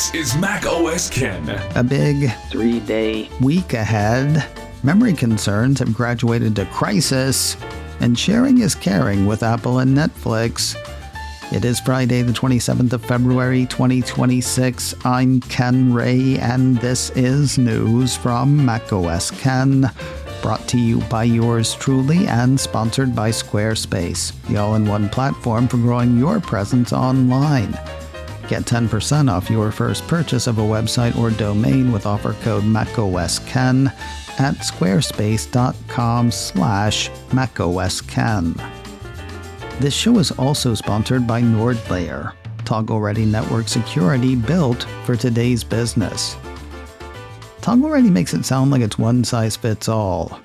This is Mac OS Ken. A big 3-day week ahead. Memory concerns have graduated to crisis, and sharing is caring with Apple and Netflix. It is Friday, the 27th of February, 2026. I'm Ken Ray, and this is news from Mac OS Ken. Brought to you by yours truly and sponsored by Squarespace, the all-in-one platform for growing your presence online. Get 10% off your first purchase of a website or domain with offer code MacOSKen at squarespace.com/MacOSKen. This show is also sponsored by NordLayer, toggle-ready network security built for today's business. Toggle-ready makes it sound like it's one size fits all.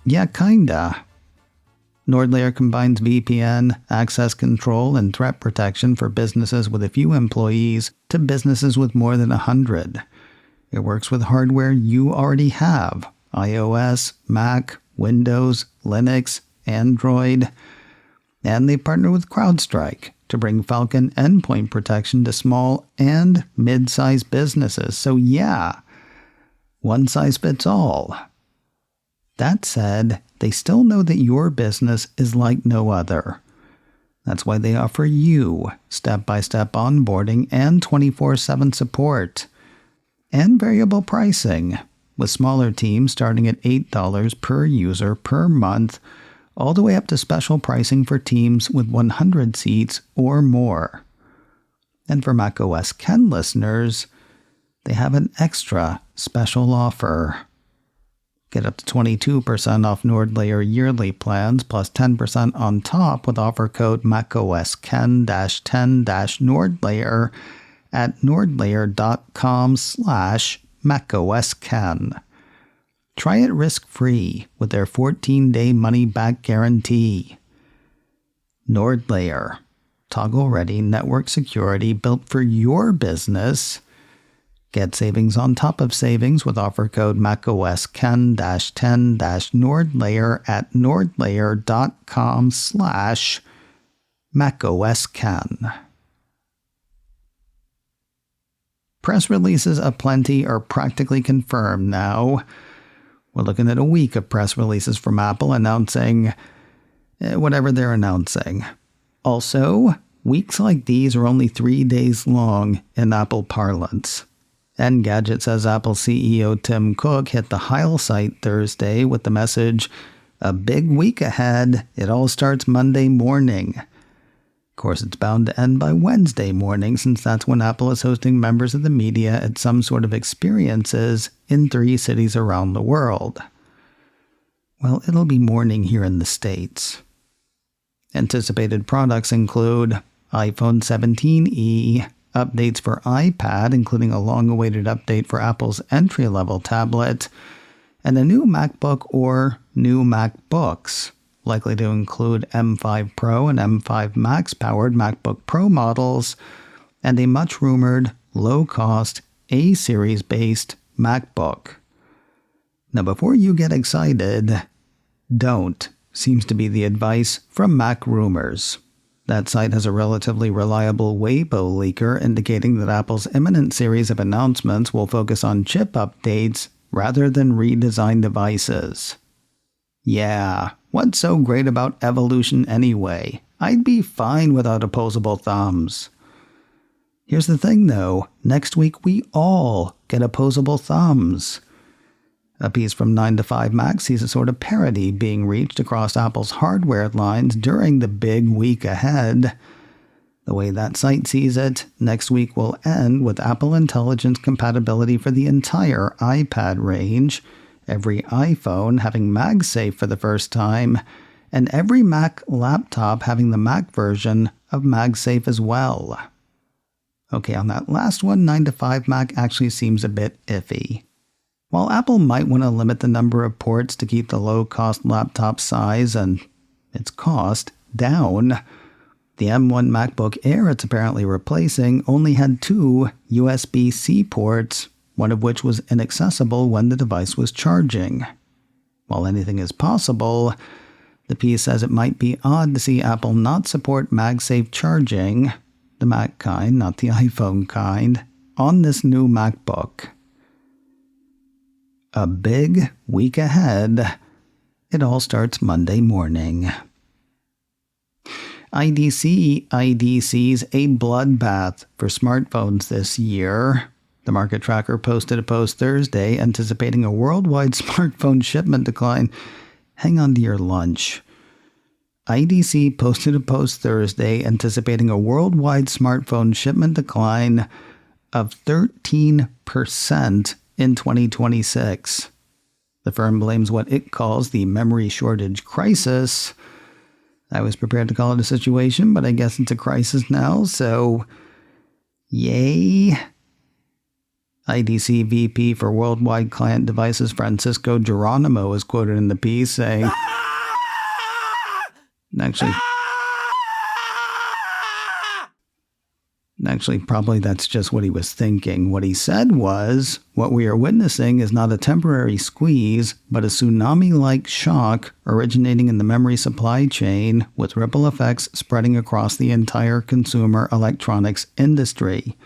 Yeah, kinda. NordLayer combines VPN, access control, and threat protection for businesses with a few employees to businesses with more than 100. It works with hardware you already have: iOS, Mac, Windows, Linux, Android. And they partner with CrowdStrike to bring Falcon endpoint protection to small and mid-sized businesses. So yeah, one size fits all. That said, they still know that your business is like no other. That's why they offer you step-by-step onboarding and 24/7 support. And variable pricing, with smaller teams starting at $8 per user per month, all the way up to special pricing for teams with 100 seats or more. And for Mac OS Ken listeners, they have an extra special offer. Get up to 22% off NordLayer yearly plans plus 10% on top with offer code MacOSKen-10-NordLayer at nordlayer.com/MacOSKen. Try it risk-free with their 14-day money-back guarantee. NordLayer, toggle-ready network security built for your business. Get savings on top of savings with offer code MacOSKen-10-NordLayer at nordlayer.com/MacOSKen. Press releases aplenty are practically confirmed now. We're looking at a week of press releases from Apple announcing whatever they're announcing. Also, weeks like these are only 3 days long in Apple parlance. Engadget says Apple CEO Tim Cook hit the Heil site Thursday with the message, "A big week ahead. It all starts Monday morning." Of course, it's bound to end by Wednesday morning, since that's when Apple is hosting members of the media at some sort of experiences in 3 cities around the world. Well, it'll be morning here in the States. Anticipated products include iPhone 17e, updates for iPad, including a long-awaited update for Apple's entry-level tablet, and a new MacBook or new MacBooks, likely to include M5 Pro and M5 Max-powered MacBook Pro models, and a much-rumored, low-cost, A-series-based MacBook. Now, before you get excited, don't seems to be the advice from Mac Rumors. That site has a relatively reliable Weibo leaker indicating that Apple's imminent series of announcements will focus on chip updates rather than redesigned devices. Yeah, what's so great about evolution anyway? I'd be fine without opposable thumbs. Here's the thing though, next week we all get opposable thumbs. A piece from 9 to 5 Mac sees a sort of parity being reached across Apple's hardware lines during the big week ahead. The way that site sees it, next week will end with Apple Intelligence compatibility for the entire iPad range, every iPhone having MagSafe for the first time, and every Mac laptop having the Mac version of MagSafe as well. Okay, on that last one, 9 to 5 Mac actually seems a bit iffy. While Apple might want to limit the number of ports to keep the low-cost laptop size and its cost down, the M1 MacBook Air it's apparently replacing only had 2 USB-C ports, one of which was inaccessible when the device was charging. While anything is possible, the piece says it might be odd to see Apple not support MagSafe charging, the Mac kind, not the iPhone kind, on this new MacBook. A big week ahead. It all starts Monday morning. IDC's a bloodbath for smartphones this year. The market tracker posted a post Thursday anticipating a worldwide smartphone shipment decline. Hang on to your lunch. IDC posted a post Thursday anticipating a worldwide smartphone shipment decline of 13% in 2026. The firm blames what it calls the memory shortage crisis. I was prepared to call it a situation, but I guess it's a crisis now, so yay. IDC VP for Worldwide Client Devices Francisco Geronimo is quoted in the piece saying, Actually, probably that's just what he was thinking. What he said was, what we are witnessing is not a temporary squeeze, but a tsunami-like shock originating in the memory supply chain with ripple effects spreading across the entire consumer electronics industry.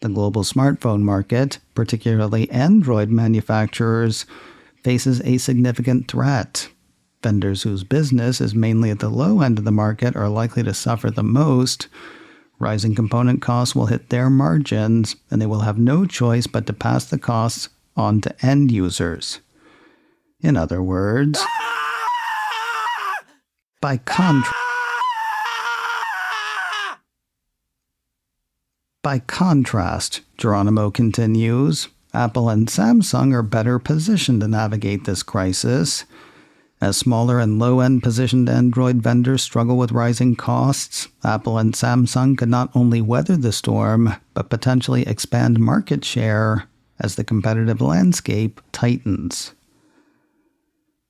The global smartphone market, particularly Android manufacturers, faces a significant threat. Vendors whose business is mainly at the low end of the market are likely to suffer the most. Rising component costs will hit their margins, and they will have no choice but to pass the costs on to end users. In other words, by contrast, Geronimo continues, Apple and Samsung are better positioned to navigate this crisis. As smaller and low-end positioned Android vendors struggle with rising costs, Apple and Samsung could not only weather the storm, but potentially expand market share as the competitive landscape tightens.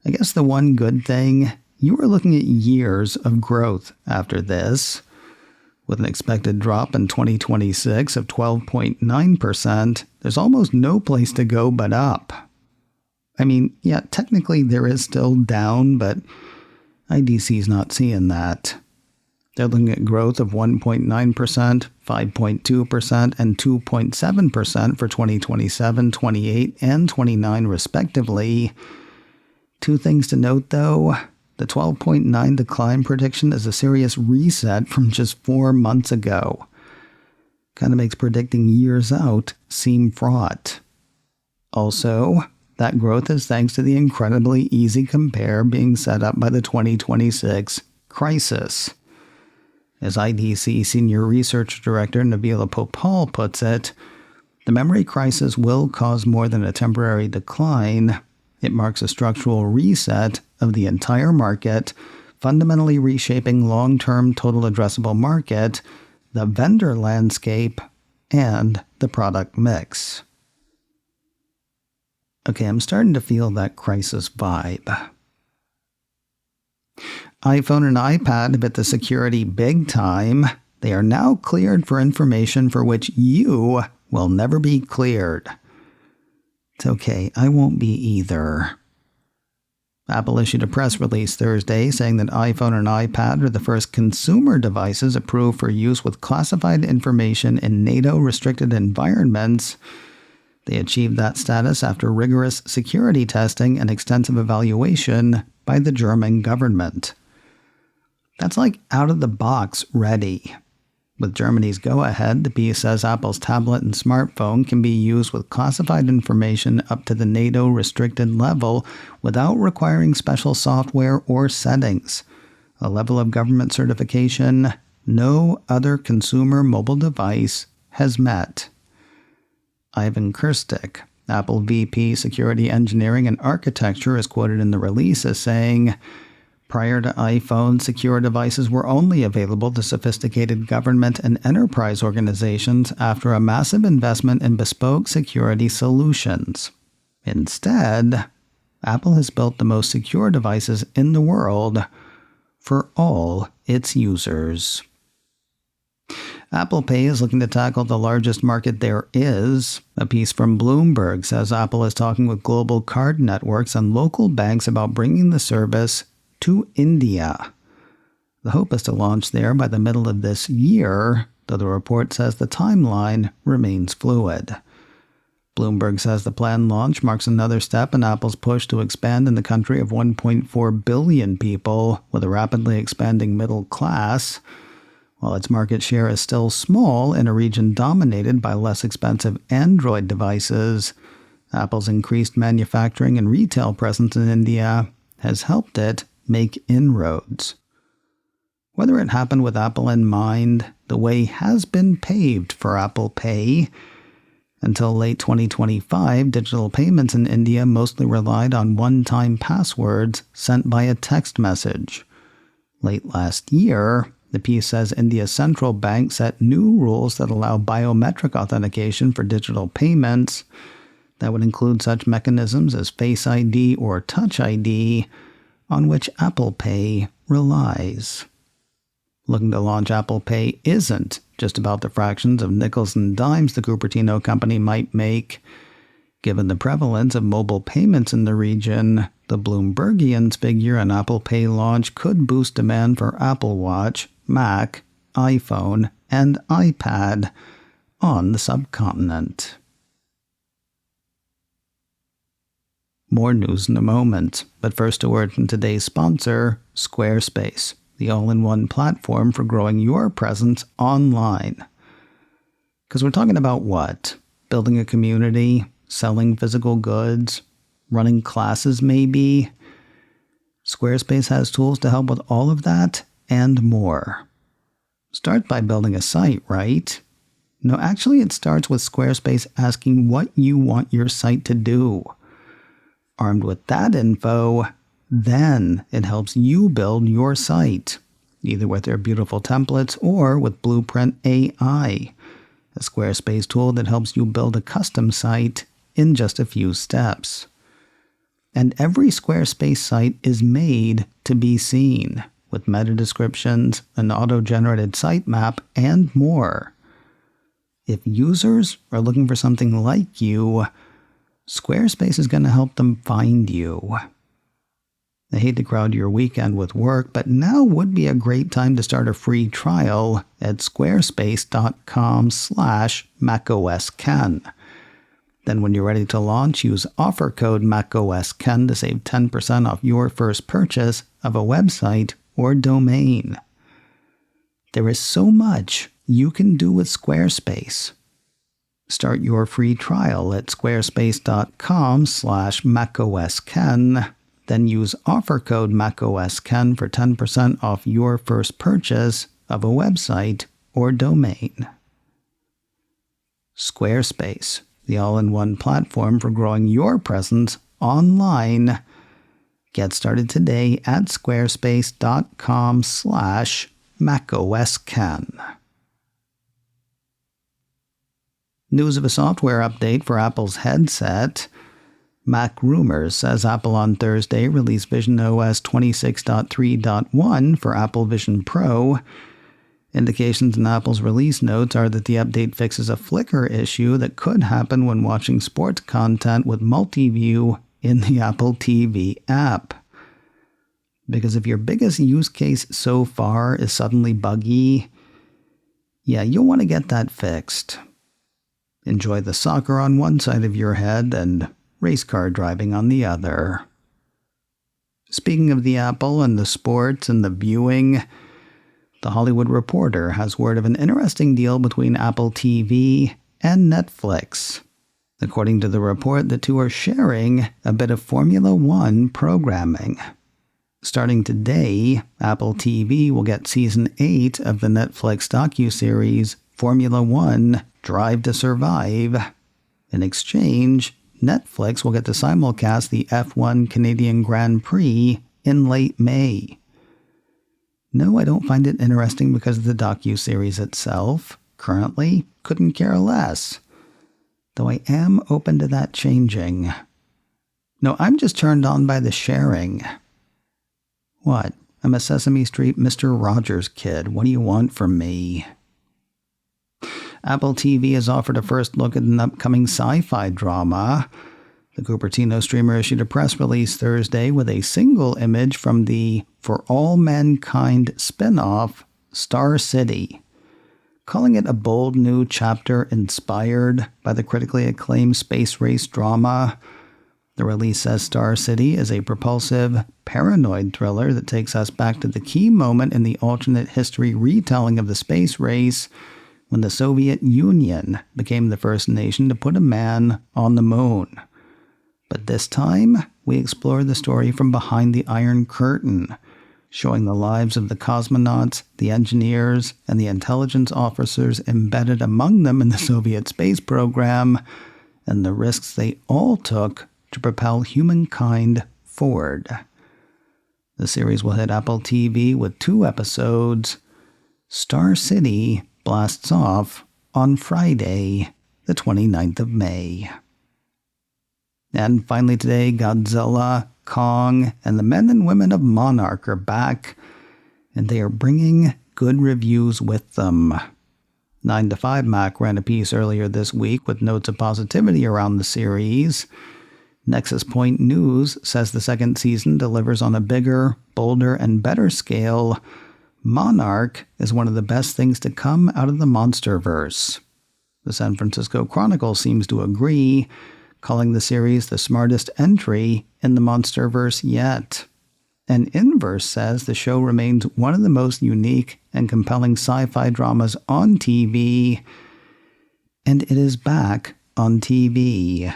I guess the one good thing, you are looking at years of growth after this. With an expected drop in 2026 of 12.9%, there's almost no place to go but up. I mean, yeah, technically there is still down, but IDC's not seeing that. They're looking at growth of 1.9%, 5.2%, and 2.7% for 2027, 28, and 29 respectively. Two things to note, though. The 12.9 decline prediction is a serious reset from just 4 months ago. Kind of makes predicting years out seem fraught. Also, that growth is thanks to the incredibly easy compare being set up by the 2026 crisis. As IDC Senior Research Director Nabila Popal puts it, the memory crisis will cause more than a temporary decline. It marks a structural reset of the entire market, fundamentally reshaping long-term total addressable market, the vendor landscape, and the product mix. Okay, I'm starting to feel that crisis vibe. iPhone and iPad have hit the security big time. They are now cleared for information for which you will never be cleared. It's okay, I won't be either. Apple issued a press release Thursday saying that iPhone and iPad are the first consumer devices approved for use with classified information in NATO-restricted environments. They achieved that status after rigorous security testing and extensive evaluation by the German government. That's like out of the box ready. With Germany's go-ahead, the piece says Apple's tablet and smartphone can be used with classified information up to the NATO restricted level without requiring special software or settings, a level of government certification no other consumer mobile device has met. Ivan Kirstik, Apple VP Security Engineering and Architecture, is quoted in the release as saying, prior to iPhone, secure devices were only available to sophisticated government and enterprise organizations after a massive investment in bespoke security solutions. Instead, Apple has built the most secure devices in the world for all its users. Apple Pay is looking to tackle the largest market there is. A piece from Bloomberg says Apple is talking with global card networks and local banks about bringing the service to India. The hope is to launch there by the middle of this year, though the report says the timeline remains fluid. Bloomberg says the planned launch marks another step in Apple's push to expand in the country of 1.4 billion people with a rapidly expanding middle class. While its market share is still small in a region dominated by less expensive Android devices, Apple's increased manufacturing and retail presence in India has helped it make inroads. Whether it happened with Apple in mind, the way has been paved for Apple Pay. Until late 2025, digital payments in India mostly relied on one-time passwords sent by a text message. Late last year, the piece says India's central bank set new rules that allow biometric authentication for digital payments. That would include such mechanisms as Face ID or Touch ID, on which Apple Pay relies. Looking to launch Apple Pay isn't just about the fractions of nickels and dimes the Cupertino company might make. Given the prevalence of mobile payments in the region, the Bloombergians figure an Apple Pay launch could boost demand for Apple Watch, Mac, iPhone, and iPad on the subcontinent. More news in a moment, but first a word from today's sponsor, Squarespace, the all-in-one platform for growing your presence online. Because we're talking about what? Building a community, selling physical goods, running classes maybe? Squarespace has tools to help with all of that and more. Start by building a site, right? No, actually it starts with Squarespace asking what you want your site to do. Armed with that info, then it helps you build your site, either with their beautiful templates or with Blueprint AI, a Squarespace tool that helps you build a custom site in just a few steps. And every Squarespace site is made to be seen, with meta descriptions, an auto-generated sitemap, and more. If users are looking for something like you, Squarespace is going to help them find you. I hate to crowd your weekend with work, but now would be a great time to start a free trial at squarespace.com/macOSKen. Then when you're ready to launch, use offer code macOSKen to save 10% off your first purchase of a website or domain. There is so much you can do with Squarespace. Start your free trial at squarespace.com/macOSKen. Then use offer code macOSKen for 10% off your first purchase of a website or domain. Squarespace, the all-in-one platform for growing your presence online. Get started today at squarespace.com/macOSKen. News of a software update for Apple's headset. Mac Rumors says Apple on Thursday released visionOS 26.3.1 for Apple Vision Pro. Indications in Apple's release notes are that the update fixes a flicker issue that could happen when watching sports content with MultiView in the Apple TV app. Because if your biggest use case so far is suddenly buggy, you'll want to get that fixed. Enjoy the soccer on one side of your head and race car driving on the other. Speaking of the Apple and the sports and the viewing, The Hollywood Reporter has word of an interesting deal between Apple TV and Netflix. According to the report, the two are sharing a bit of Formula One programming. Starting today, Apple TV will get Season 8 of the Netflix docuseries Formula One: Drive to Survive. In exchange, Netflix will get to simulcast the F1 Canadian Grand Prix in late May. No, I don't find it interesting because of the docuseries itself. Currently, couldn't care less. Though I am open to that changing. No, I'm just turned on by the sharing. What? I'm a Sesame Street Mr. Rogers kid. What do you want from me? Apple TV has offered a first look at an upcoming sci-fi drama. The Cupertino streamer issued a press release Thursday with a single image from the For All Mankind spin-off, Star City. calling it a bold new chapter inspired by the critically acclaimed space race drama. The release says Star City is a propulsive, paranoid thriller that takes us back to the key moment in the alternate history retelling of the space race when the Soviet Union became the first nation to put a man on the moon. But this time, we explore the story from behind the Iron Curtain, showing the lives of the cosmonauts, the engineers, and the intelligence officers embedded among them in the Soviet space program, and the risks they all took to propel humankind forward. The series will hit Apple TV with 2 episodes. Star City blasts off on Friday, the 29th of May. And finally today, Godzilla, Kong, and the men and women of Monarch are back, and they are bringing good reviews with them. 9 to 5 Mac ran a piece earlier this week with notes of positivity around the series. Nexus Point News says the second season delivers on a bigger, bolder, and better scale. Monarch is one of the best things to come out of the Monsterverse. The San Francisco Chronicle seems to agree, calling the series the smartest entry in the Monsterverse yet. And Inverse says the show remains one of the most unique and compelling sci-fi dramas on TV, and it is back on TV.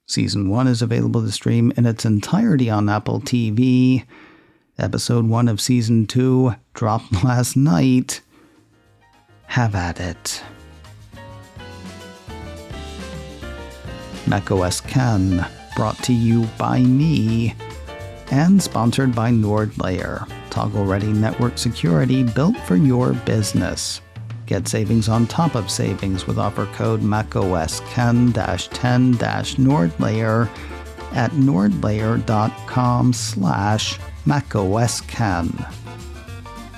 Season 1 is available to stream in its entirety on Apple TV. Episode 1 of Season 2 dropped last night. Have at it. macOS Ken, brought to you by me, and sponsored by NordLayer, toggle-ready network security built for your business. Get savings on top of savings with offer code macOSKen-10-NordLayer at nordlayer.com/macOSKen.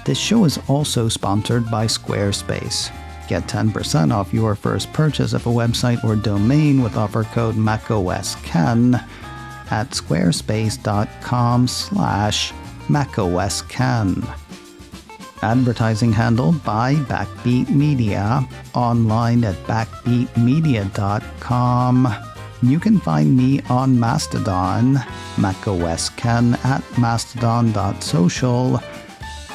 This show is also sponsored by Squarespace. Get 10% off your first purchase of a website or domain with offer code macOSKen at squarespace.com/macOSKen. Advertising handled by Backbeat Media, online at backbeatmedia.com. You can find me on Mastodon, macOSKen at mastodon.social.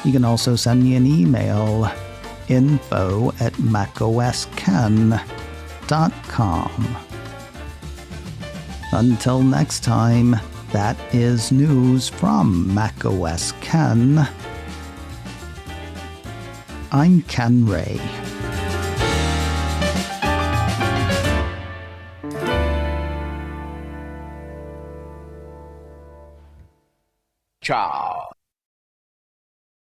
You can also send me an email, info@macOSKen.com. Until next time, that is news from macOS Ken. I'm Ken Ray. Ciao.